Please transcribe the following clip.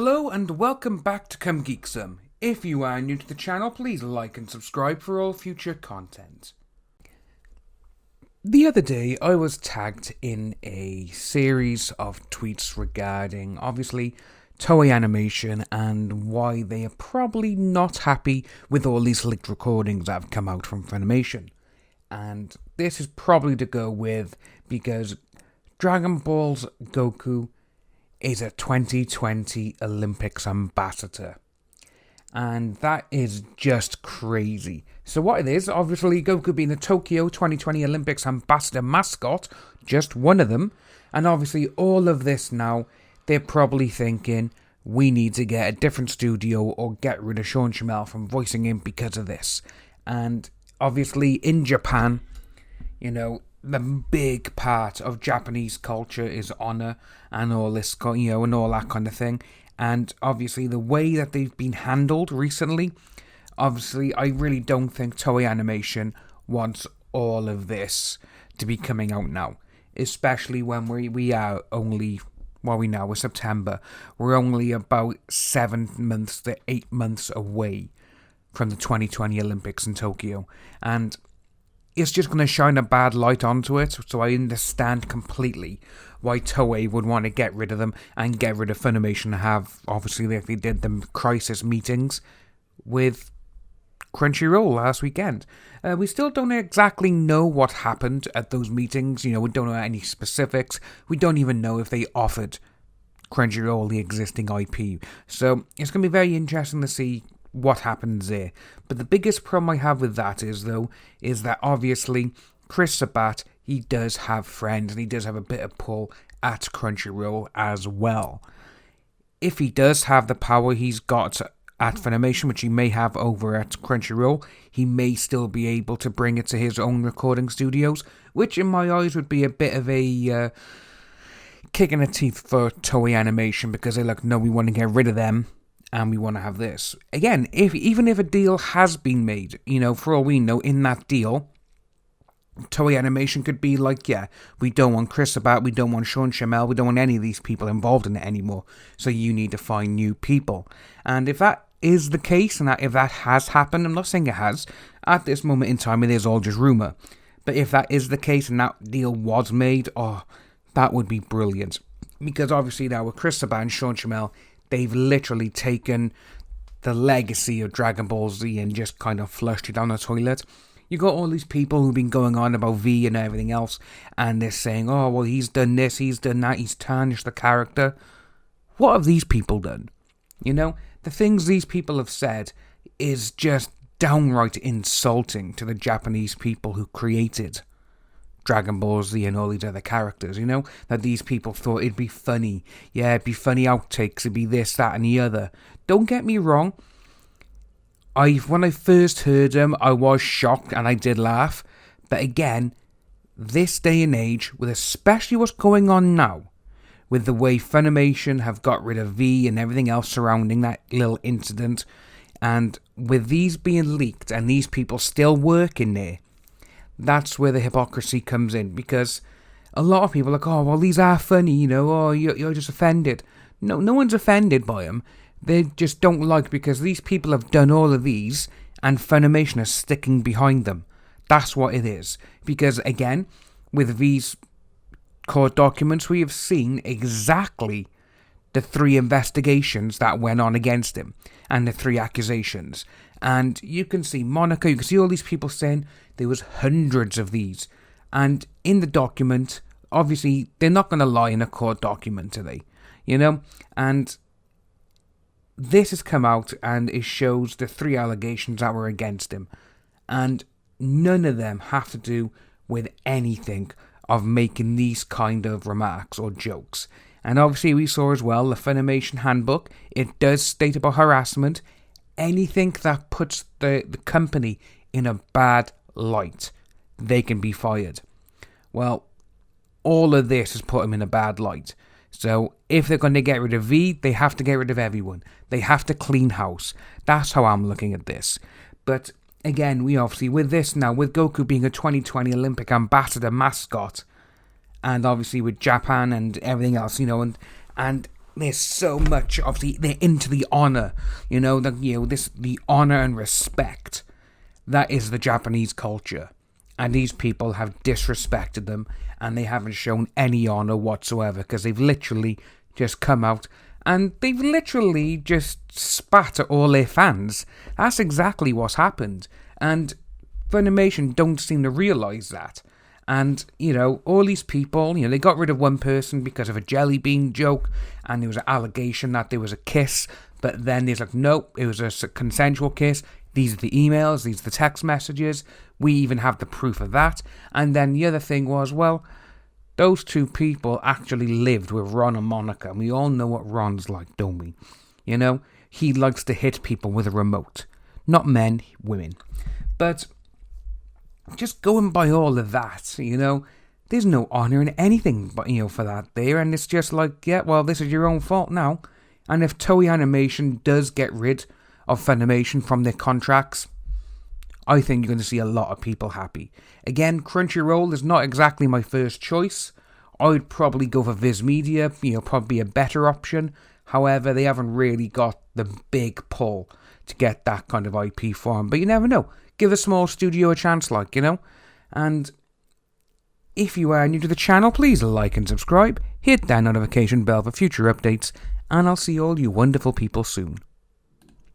Hello and welcome back to Come Geek Some. If you are new to the channel, please like and subscribe for all future content. The other day, I was tagged in a series of tweets regarding, obviously, Toei Animation and why they are probably not happy with all these leaked recordings that have come out from Funimation. And this is probably to go with because Dragon Ball's Goku is a 2020 Olympics ambassador. And that is just crazy. So what it is, obviously Goku being the Tokyo 2020 Olympics ambassador mascot, just one of them. And obviously all of this now, they're probably thinking, we need to get a different studio or get rid of Sean Schemmel from voicing him because of this. And obviously in Japan, you know, the big part of Japanese culture is honor and all this, you know, and all that kind of thing. And obviously the way that they've been handled recently, obviously I really don't think Toei Animation wants all of this to be coming out now. Especially when we are only, we're September. We're only about 7 months to 8 months away from the 2020 Olympics in Tokyo. And it's just going to shine a bad light onto it, so I understand completely why Toei would want to get rid of them and get rid of Funimation. Have obviously they did the crisis meetings with Crunchyroll last weekend. We still don't exactly know what happened at those meetings. You know, we don't know any specifics. We don't even know if they offered Crunchyroll the existing IP. So it's going to be very interesting to see what happens there. But the biggest problem I have with that is that obviously Chris Sabat, he does have friends and he does have a bit of pull at Crunchyroll as well. If he does have the power he's got at Funimation, which he may have over at Crunchyroll, he may still be able to bring it to his own recording studios, which in my eyes would be a bit of a kick in the teeth for Toei Animation, because they're like, no, we want to get rid of them and we want to have this. Again, even if a deal has been made, you know, for all we know, in that deal, Toei Animation could be like, yeah, we don't want Chris Sabat, we don't want Sean Schemmel, we don't want any of these people involved in it anymore, so you need to find new people. And if that is the case, and if that has happened, I'm not saying it has, at this moment in time it is all just rumour, but if that is the case and that deal was made, oh, that would be brilliant. Because obviously now with Chris Sabat and Sean Schemmel, they've literally taken the legacy of Dragon Ball Z and just kind of flushed it down the toilet. You got all these people who've been going on about V and everything else, and they're saying, oh, well, he's done this, he's done that, he's tarnished the character. What have these people done? You know, the things these people have said is just downright insulting to the Japanese people who created Dragon Ball Z and all these other characters, you know, that these people thought it'd be funny. Yeah, it'd be funny outtakes, it'd be this, that, and the other. Don't get me wrong. When I first heard them, I was shocked and I did laugh. But again, this day and age, with especially what's going on now, with the way Funimation have got rid of V and everything else surrounding that little incident, and with these being leaked and these people still working there, that's where the hypocrisy comes in. Because a lot of people are like, oh, well, these are funny, you know, oh, you're just offended. No one's offended by them. They just don't like, because these people have done all of these and Funimation is sticking behind them. That's what it is. Because again, with these court documents, we have seen exactly the 3 investigations that went on against him and the 3 accusations. And you can see Monica, you can see all these people saying there was hundreds of these. And in the document, obviously, they're not going to lie in a court document, are they? You know? And this has come out and it shows the 3 allegations that were against him. And none of them have to do with anything of making these kind of remarks or jokes. And obviously we saw as well the Funimation handbook. It does state about harassment. Anything that puts the company in a bad light, they can be fired. Well, all of this has put them in a bad light. So if they're going to get rid of V, they have to get rid of everyone. They have to clean house. That's how I'm looking at this. But again, we obviously, with this now, with Goku being a 2020 Olympic ambassador mascot, and obviously with Japan and everything else, you know, and there's so much, obviously, they're into the honor, the honor and respect. That is the Japanese culture. And these people have disrespected them, and they haven't shown any honor whatsoever, because they've literally just come out and they've literally just spat at all their fans. That's exactly what's happened. And Funimation don't seem to realise that. And, all these people, they got rid of one person because of a jelly bean joke, and there was an allegation that there was a kiss, but then there's like, nope, it was a consensual kiss. These are the emails, these are the text messages, we even have the proof of that. And then the other thing was, well, those two people actually lived with Ron and Monica, and we all know what Ron's like, don't we? He likes to hit people with a remote. Not men, women. But just going by all of that, there's no honour in anything, but for that there, and it's just like, yeah, well, this is your own fault now. And if Toei Animation does get rid of Funimation from their contracts, I think you're going to see a lot of people happy. Again, Crunchyroll is not exactly my first choice. I would probably go for Viz Media, probably a better option. However, they haven't really got the big pull to get that kind of IP for them. But you never know. Give a small studio a chance, And if you are new to the channel, please like and subscribe. Hit that notification bell for future updates. And I'll see all you wonderful people soon.